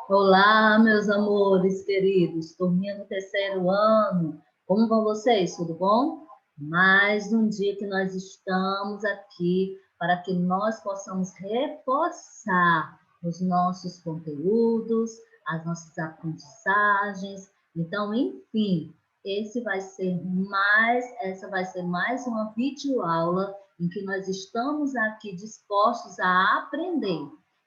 Olá, meus amores queridos, turminha do terceiro ano, como vão vocês? Tudo bom? Mais um dia que nós estamos aqui para que nós possamos reforçar os nossos conteúdos, as nossas aprendizagens. Então, enfim, essa vai ser mais uma videoaula em que nós estamos aqui dispostos a aprender.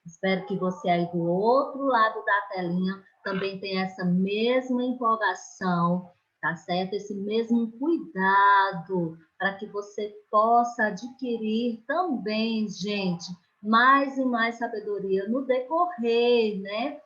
Espero que você aí do outro lado da telinha também tenha essa mesma empolgação, tá certo? Esse mesmo cuidado para que você possa adquirir também, gente, mais e mais sabedoria no decorrer, né,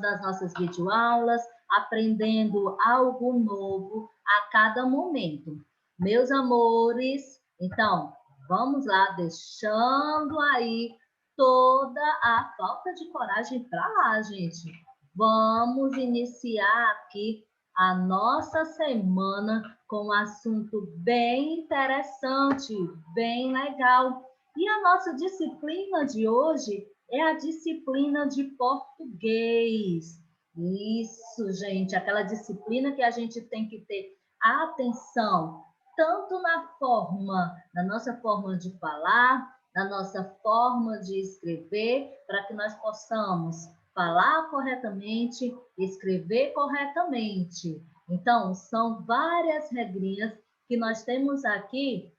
das nossas videoaulas, aprendendo algo novo a cada momento. Meus amores, então, vamos lá, deixando aí toda a falta de coragem para lá, gente. Vamos iniciar aqui a nossa semana com um assunto bem interessante, bem legal. E a nossa disciplina de hoje é a disciplina de português. Isso, gente, aquela disciplina que a gente tem que ter atenção, tanto na nossa forma de falar, na nossa forma de escrever, para que nós possamos falar corretamente, escrever corretamente. Então, são várias regrinhas que nós temos aqui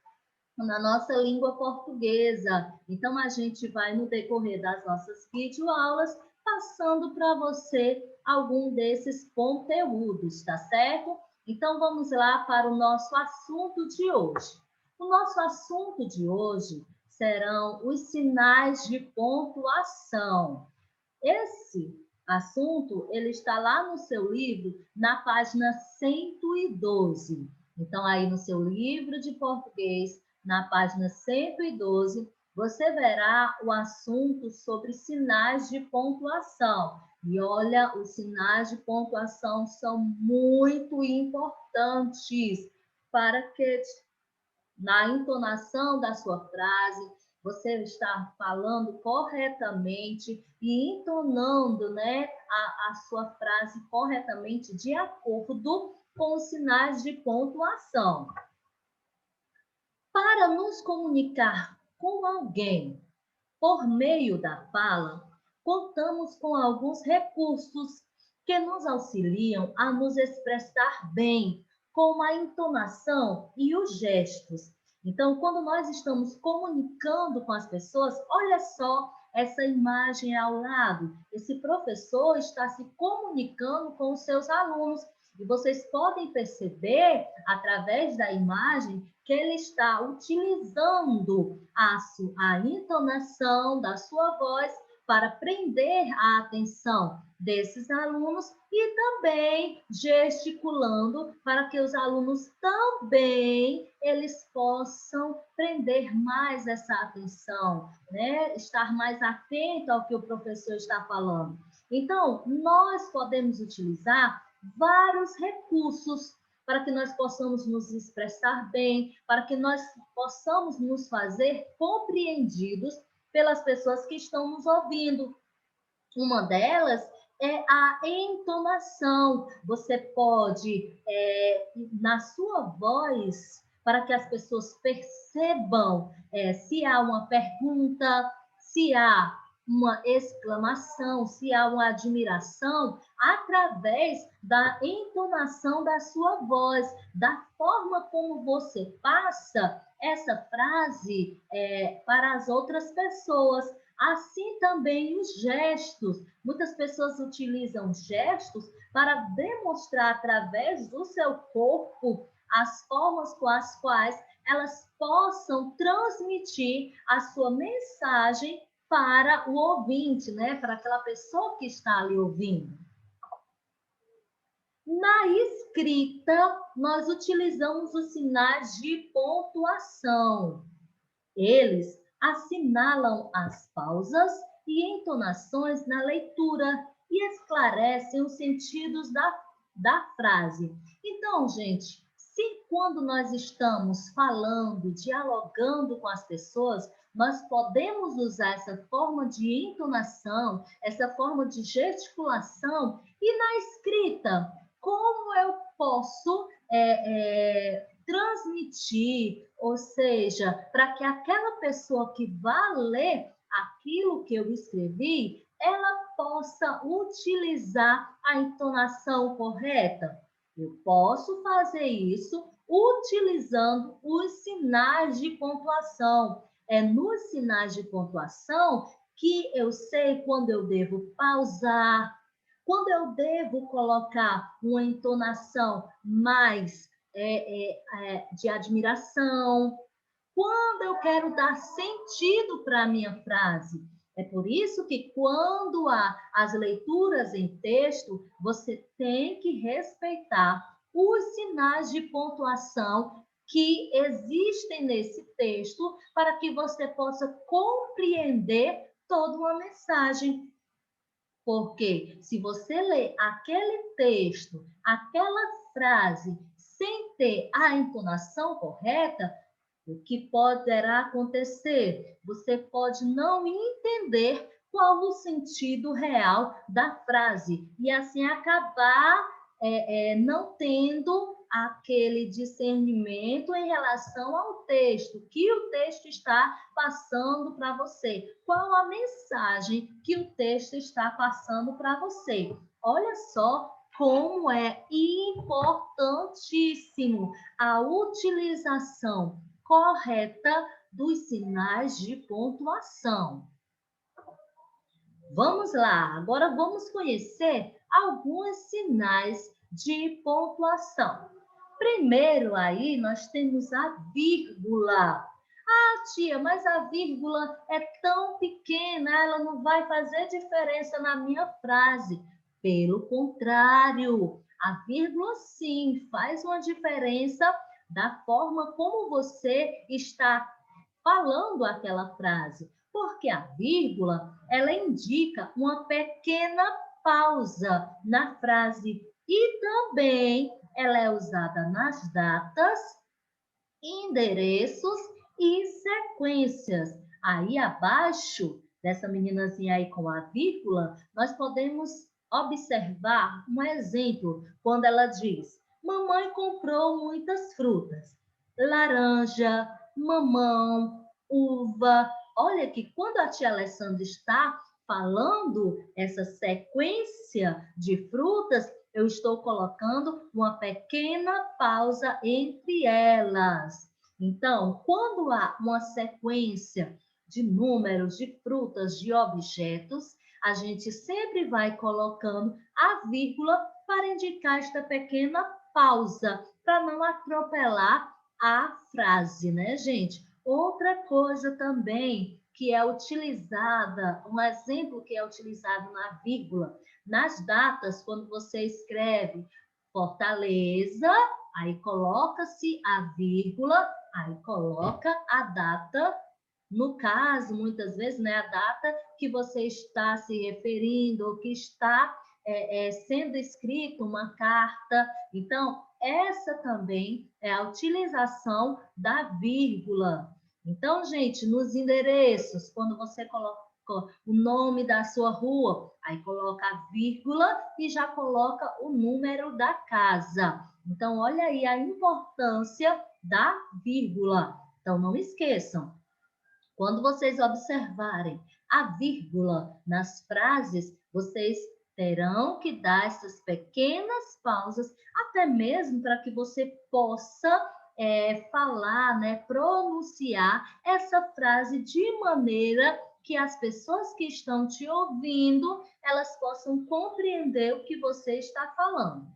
na nossa língua portuguesa. Então, a gente vai, no decorrer das nossas videoaulas, passando para você algum desses conteúdos, tá certo? Então, vamos lá para o nosso assunto de hoje. O nosso assunto de hoje serão os sinais de pontuação. Esse assunto, ele está lá no seu livro, na página 112. Então, aí no seu livro de português, na página 112, você verá o assunto sobre sinais de pontuação. E olha, os sinais de pontuação são muito importantes para que na entonação da sua frase, você está falando corretamente e entonando, né, a sua frase corretamente de acordo com os sinais de pontuação. Para nos comunicar com alguém por meio da fala, contamos com alguns recursos que nos auxiliam a nos expressar bem, como a entonação e os gestos. Então, quando nós estamos comunicando com as pessoas, olha só essa imagem ao lado. Esse professor está se comunicando com os seus alunos. E vocês podem perceber, através da imagem, que ele está utilizando a entonação da sua voz para prender a atenção desses alunos e também gesticulando para que os alunos também eles possam prender mais essa atenção, né? Estar mais atento ao que o professor está falando. Então, nós podemos utilizar vários recursos para que nós possamos nos expressar bem, para que nós possamos nos fazer compreendidos pelas pessoas que estão nos ouvindo. Uma delas é a entonação. Você pode, na sua voz, para que as pessoas percebam se há uma pergunta, se há uma exclamação, se há uma admiração, através da entonação da sua voz, da forma como você passa essa frase para as outras pessoas. Assim também os gestos. Muitas pessoas utilizam gestos para demonstrar através do seu corpo as formas com as quais elas possam transmitir a sua mensagem para o ouvinte, né? Para aquela pessoa que está ali ouvindo. Na escrita, nós utilizamos os sinais de pontuação. Eles assinalam as pausas e entonações na leitura e esclarecem os sentidos da frase. Então, gente, se quando nós estamos falando, dialogando com as pessoas, nós podemos usar essa forma de entonação, essa forma de gesticulação e na escrita, como eu posso transmitir, ou seja, para que aquela pessoa que vá ler aquilo que eu escrevi, ela possa utilizar a entonação correta. Eu posso fazer isso utilizando os sinais de pontuação. É nos sinais de pontuação que eu sei quando eu devo pausar, quando eu devo colocar uma entonação mais de admiração, quando eu quero dar sentido para a minha frase. É por isso que quando há as leituras em texto, você tem que respeitar os sinais de pontuação que existem nesse texto para que você possa compreender toda uma mensagem. Porque se você lê aquele texto, aquela frase, sem ter a entonação correta, o que poderá acontecer? Você pode não entender qual o sentido real da frase e assim acabar não tendo aquele discernimento em relação ao texto, que o texto está passando para você. Qual a mensagem que o texto está passando para você? Olha só como é importantíssimo a utilização correta dos sinais de pontuação. Vamos lá, agora vamos conhecer alguns sinais de pontuação. Primeiro aí nós temos a vírgula. Ah, tia, mas a vírgula é tão pequena, ela não vai fazer diferença na minha frase. Pelo contrário, a vírgula sim faz uma diferença da forma como você está falando aquela frase, porque a vírgula, ela indica uma pequena pausa na frase e também ela é usada nas datas, endereços e sequências. Aí abaixo dessa meninazinha aí com a vírgula, nós podemos observar um exemplo quando ela diz: mamãe comprou muitas frutas, laranja, mamão, uva. Olha que quando a tia Alessandra está falando essa sequência de frutas, eu estou colocando uma pequena pausa entre elas. Então, quando há uma sequência de números, de frutas, de objetos, a gente sempre vai colocando a vírgula para indicar esta pequena pausa, para não atropelar a frase, né, gente? Outra coisa também que é utilizada, um exemplo que é utilizado na vírgula, nas datas, quando você escreve Fortaleza, aí coloca-se a vírgula, aí coloca a data, no caso, muitas vezes, né, a data que você está se referindo, ou que está sendo escrito uma carta. Então, essa também é a utilização da vírgula. Então, gente, nos endereços, quando você coloca o nome da sua rua, aí coloca a vírgula e já coloca o número da casa. Então, olha aí a importância da vírgula. Então, não esqueçam, quando vocês observarem a vírgula nas frases, vocês terão que dar essas pequenas pausas, até mesmo para que você possa falar, né, pronunciar essa frase de maneira que as pessoas que estão te ouvindo, elas possam compreender o que você está falando.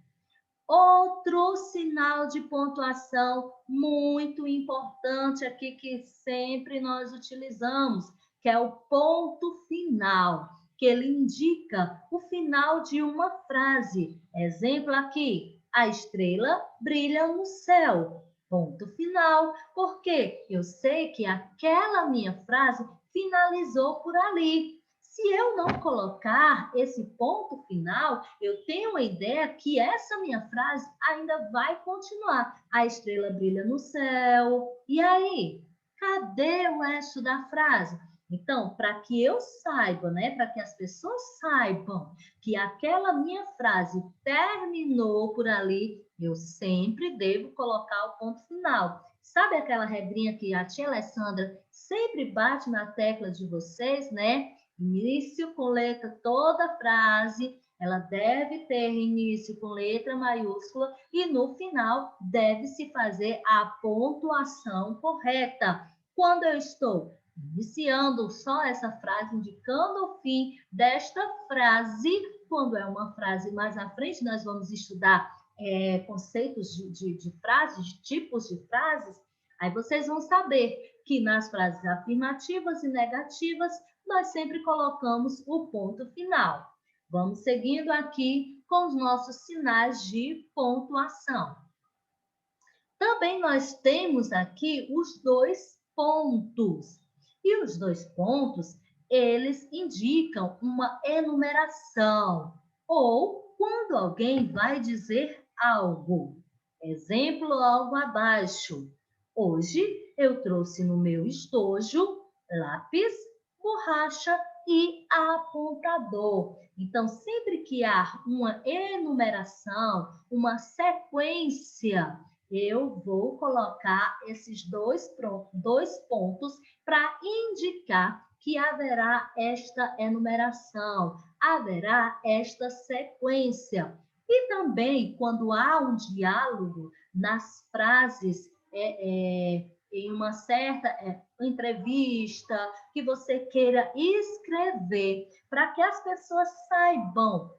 Outro sinal de pontuação muito importante aqui que sempre nós utilizamos, que é o ponto final, que ele indica o final de uma frase. Exemplo aqui: a estrela brilha no céu. Ponto final, porque eu sei que aquela minha frase finalizou por ali. Se eu não colocar esse ponto final, eu tenho a ideia que essa minha frase ainda vai continuar. A estrela brilha no céu. E aí? Cadê o resto da frase? Então, para que eu saiba, né, para que as pessoas saibam que aquela minha frase terminou por ali, eu sempre devo colocar o ponto final. Sabe aquela regrinha que a tia Alessandra sempre bate na tecla de vocês, né? Início com letra, toda frase, ela deve ter início com letra maiúscula e no final deve-se fazer a pontuação correta. Quando eu estou iniciando só essa frase, indicando o fim desta frase, quando é uma frase mais à frente, nós vamos estudar conceitos de frases, de tipos de frases, aí vocês vão saber que nas frases afirmativas e negativas, nós sempre colocamos o ponto final. Vamos seguindo aqui com os nossos sinais de pontuação. Também nós temos aqui os dois pontos. E os dois pontos, eles indicam uma enumeração ou quando alguém vai dizer algo. Exemplo logo abaixo. Hoje eu trouxe no meu estojo lápis, borracha e apontador. Então, sempre que há uma enumeração, uma sequência, eu vou colocar esses dois pontos para indicar que haverá esta enumeração, haverá esta sequência. E também, quando há um diálogo nas frases, em uma certa entrevista, que você queira escrever, para que as pessoas saibam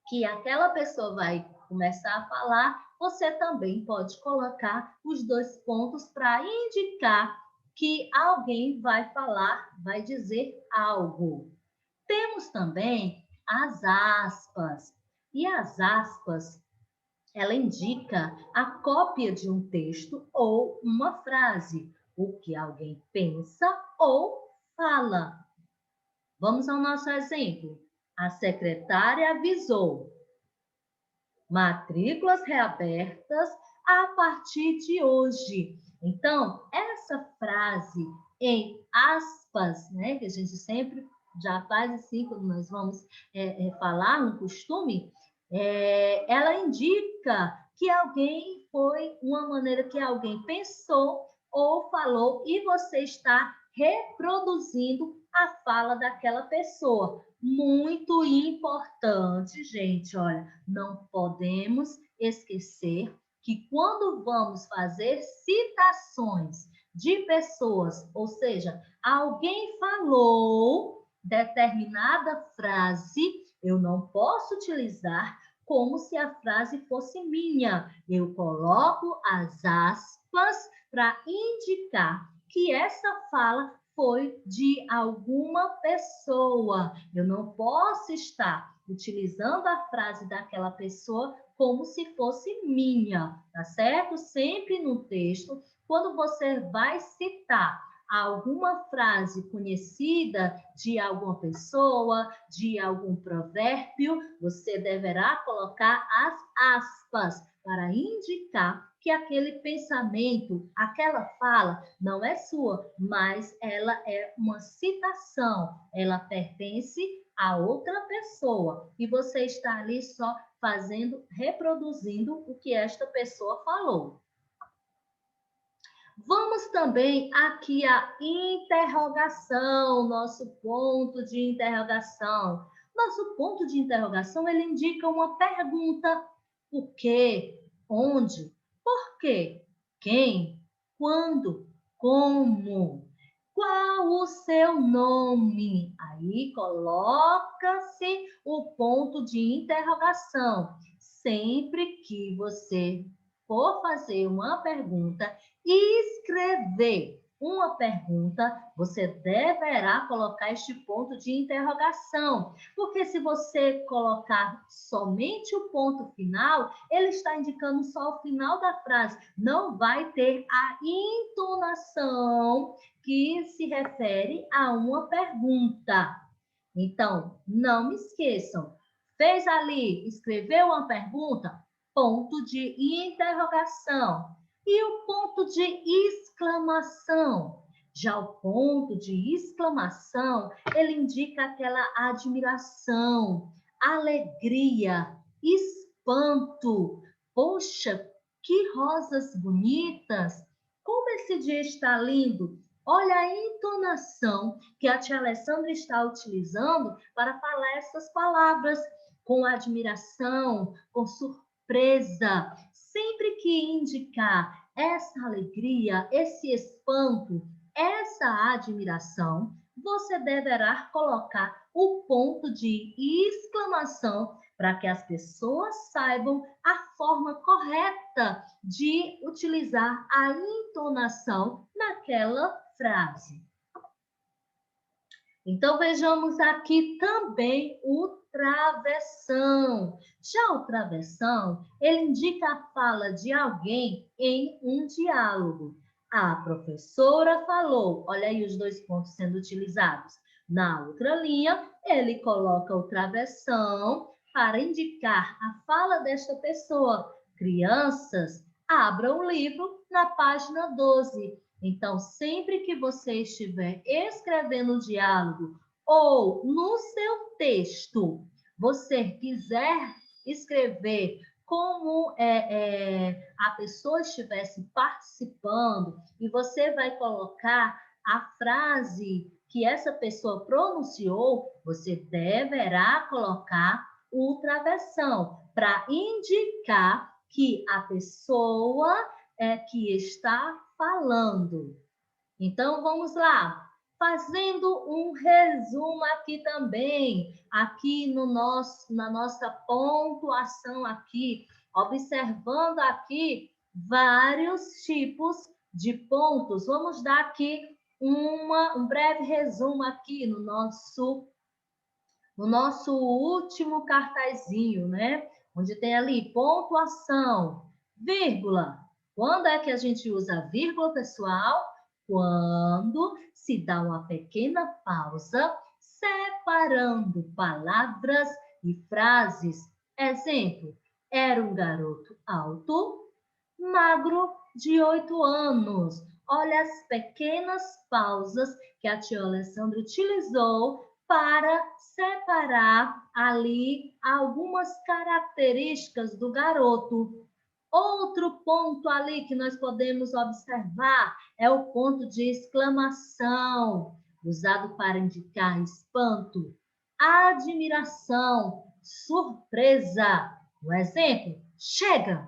que aquela pessoa vai começar a falar, você também pode colocar os dois pontos para indicar que alguém vai falar, vai dizer algo. Temos também as aspas. E as aspas, ela indica a cópia de um texto ou uma frase, o que alguém pensa ou fala. Vamos ao nosso exemplo. A secretária avisou: matrículas reabertas a partir de hoje. Então, essa frase em aspas, né, que a gente sempre já faz assim quando nós vamos falar um costume, ela indica que alguém foi uma maneira que alguém pensou ou falou e você está reproduzindo a fala daquela pessoa. Muito importante, gente, olha, não podemos esquecer que quando vamos fazer citações de pessoas, ou seja, alguém falou determinada frase, eu não posso utilizar como se a frase fosse minha. Eu coloco as aspas para indicar que essa fala foi de alguma pessoa. Eu não posso estar utilizando a frase daquela pessoa como se fosse minha, tá certo? Sempre no texto, quando você vai citar alguma frase conhecida de alguma pessoa, de algum provérbio, você deverá colocar as aspas para indicar que aquele pensamento, aquela fala não é sua, mas ela é uma citação, ela pertence a outra pessoa e você está ali só fazendo, reproduzindo o que esta pessoa falou. Vamos também aqui a interrogação, nosso ponto de interrogação. Nosso ponto de interrogação, ele indica uma pergunta: o quê, onde, por quê, quem, quando, como, qual o seu nome? Aí coloca-se o ponto de interrogação. Sempre que você for fazer uma pergunta, escrever uma pergunta, você deverá colocar este ponto de interrogação, porque se você colocar somente o ponto final, ele está indicando só o final da frase, não vai ter a entonação que se refere a uma pergunta. Então, não me esqueçam, fez ali, escreveu uma pergunta, ponto de interrogação. E o ponto de exclamação? Já o ponto de exclamação, ele indica aquela admiração, alegria, espanto. Poxa, que rosas bonitas! Como esse dia está lindo! Olha a entonação que a tia Alessandra está utilizando para falar essas palavras com admiração, com surpresa. Sempre que indicar essa alegria, esse espanto, essa admiração, você deverá colocar o ponto de exclamação para que as pessoas saibam a forma correta de utilizar a entonação naquela frase. Então, vejamos aqui também o travessão. Já o travessão, ele indica a fala de alguém em um diálogo. A professora falou, olha aí os dois pontos sendo utilizados. Na outra linha, ele coloca o travessão para indicar a fala desta pessoa. Crianças, abram o livro na página 12. Então, sempre que você estiver escrevendo um diálogo ou no seu texto, você quiser escrever como a pessoa estivesse participando e você vai colocar a frase que essa pessoa pronunciou, você deverá colocar o travessão para indicar que a pessoa que está falando. Então, vamos lá. Fazendo um resumo aqui também, aqui no na nossa pontuação aqui, observando aqui vários tipos de pontos. Vamos dar aqui um breve resumo aqui no nosso último cartazinho, né? Onde tem ali pontuação, vírgula. Quando é que a gente usa vírgula, pessoal? Quando se dá uma pequena pausa, separando palavras e frases. Exemplo, era um garoto alto, magro, de 8 anos. Olha as pequenas pausas que a tia Alessandra utilizou para separar ali algumas características do garoto. Outro ponto ali que nós podemos observar é o ponto de exclamação, usado para indicar espanto, admiração, surpresa. Um exemplo, chega.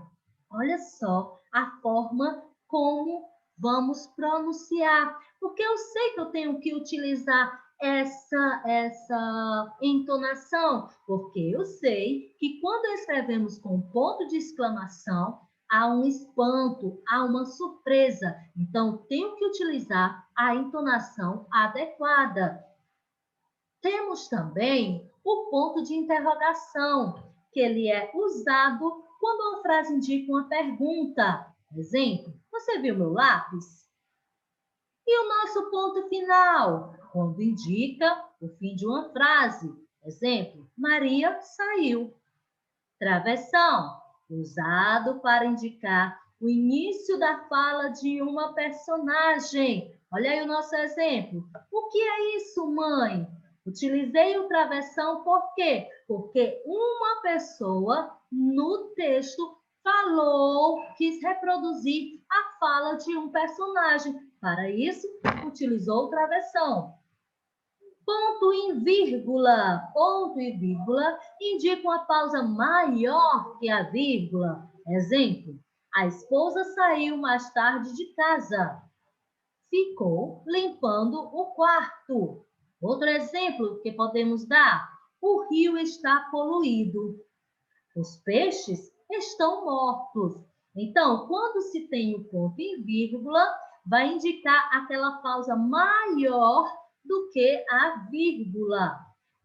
Olha só a forma como vamos pronunciar, porque eu sei que eu tenho que utilizar essa entonação, porque eu sei que quando escrevemos com ponto de exclamação, há um espanto, há uma surpresa. Então, tenho que utilizar a entonação adequada. Temos também o ponto de interrogação, que ele é usado quando uma frase indica uma pergunta. Exemplo, você viu meu lápis? E o nosso ponto final, quando indica o fim de uma frase. Exemplo, Maria saiu. Travessão, usado para indicar o início da fala de uma personagem. Olha aí o nosso exemplo. O que é isso, mãe? Utilizei o travessão por quê? Porque uma pessoa no texto falou, quis reproduzir a fala de um personagem. Para isso, utilizou o travessão. Ponto e vírgula indicam a pausa maior que a vírgula. Exemplo, a esposa saiu mais tarde de casa. Ficou limpando o quarto. Outro exemplo que podemos dar, o rio está poluído. Os peixes estão mortos. Então, quando se tem o ponto e vírgula, vai indicar aquela pausa maior do que a vírgula.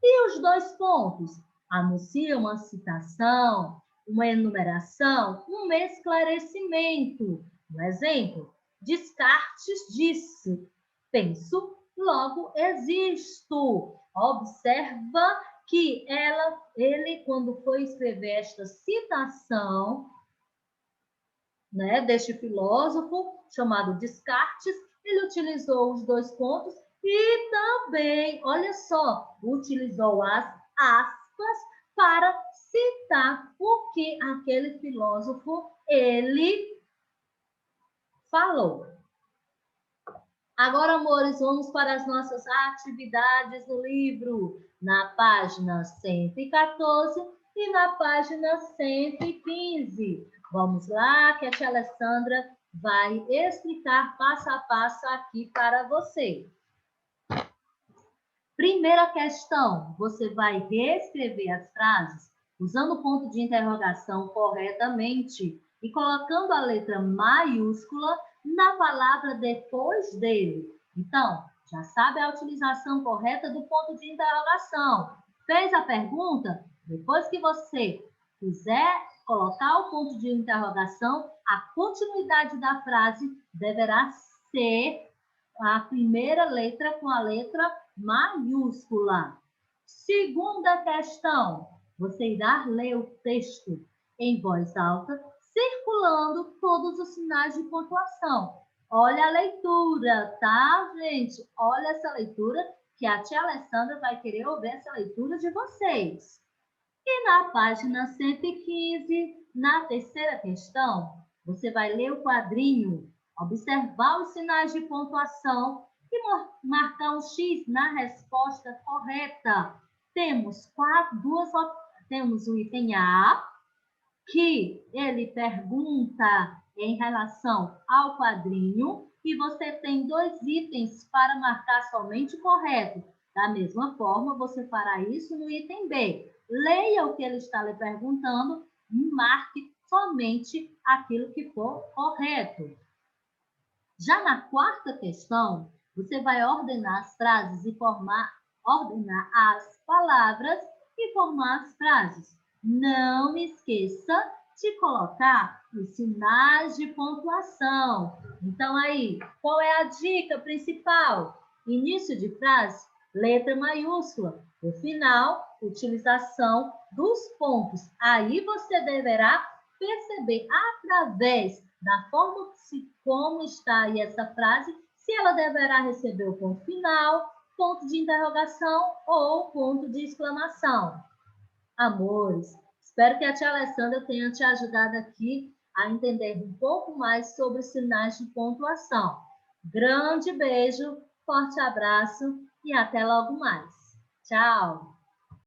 E os dois pontos? Anunciam uma citação, uma enumeração, um esclarecimento. Um exemplo, Descartes disse, penso, logo existo. Observa que ele, quando foi escrever esta citação, né, deste filósofo chamado Descartes. Ele utilizou os dois pontos e também, olha só, utilizou as aspas para citar o que aquele filósofo ele falou. Agora, amores, vamos para as nossas atividades no livro, na página 114 e na página 115. Vamos lá, que a tia Alessandra vai explicar passo a passo aqui para você. Primeira questão, você vai reescrever as frases usando o ponto de interrogação corretamente e colocando a letra maiúscula na palavra depois dele. Então, já sabe a utilização correta do ponto de interrogação. Fez a pergunta? Depois que você quiser colocar o ponto de interrogação, a continuidade da frase deverá ser a primeira letra com a letra maiúscula. Segunda questão, você irá ler o texto em voz alta, circulando todos os sinais de pontuação. Olha a leitura, tá, gente? Olha essa leitura, que a tia Alessandra vai querer ouvir essa leitura de vocês. E na página 115, na terceira questão, você vai ler o quadrinho, observar os sinais de pontuação e marcar um X na resposta correta. Temos temos o item A, que ele pergunta em relação ao quadrinho, e você tem 2 itens para marcar somente o correto. Da mesma forma, você fará isso no item B. Leia o que ele está lhe perguntando e marque somente aquilo que for correto. Já na quarta questão, você vai ordenar as frases e ordenar as palavras e formar as frases. Não esqueça de colocar os sinais de pontuação. Então, aí, qual é a dica principal? Início de frase, letra maiúscula. No final, utilização dos pontos. Aí você deverá perceber através da forma como está aí essa frase, se ela deverá receber o ponto final, ponto de interrogação ou ponto de exclamação. Amores, espero que a tia Alessandra tenha te ajudado aqui a entender um pouco mais sobre sinais de pontuação. Grande beijo, forte abraço e até logo mais. Tchau!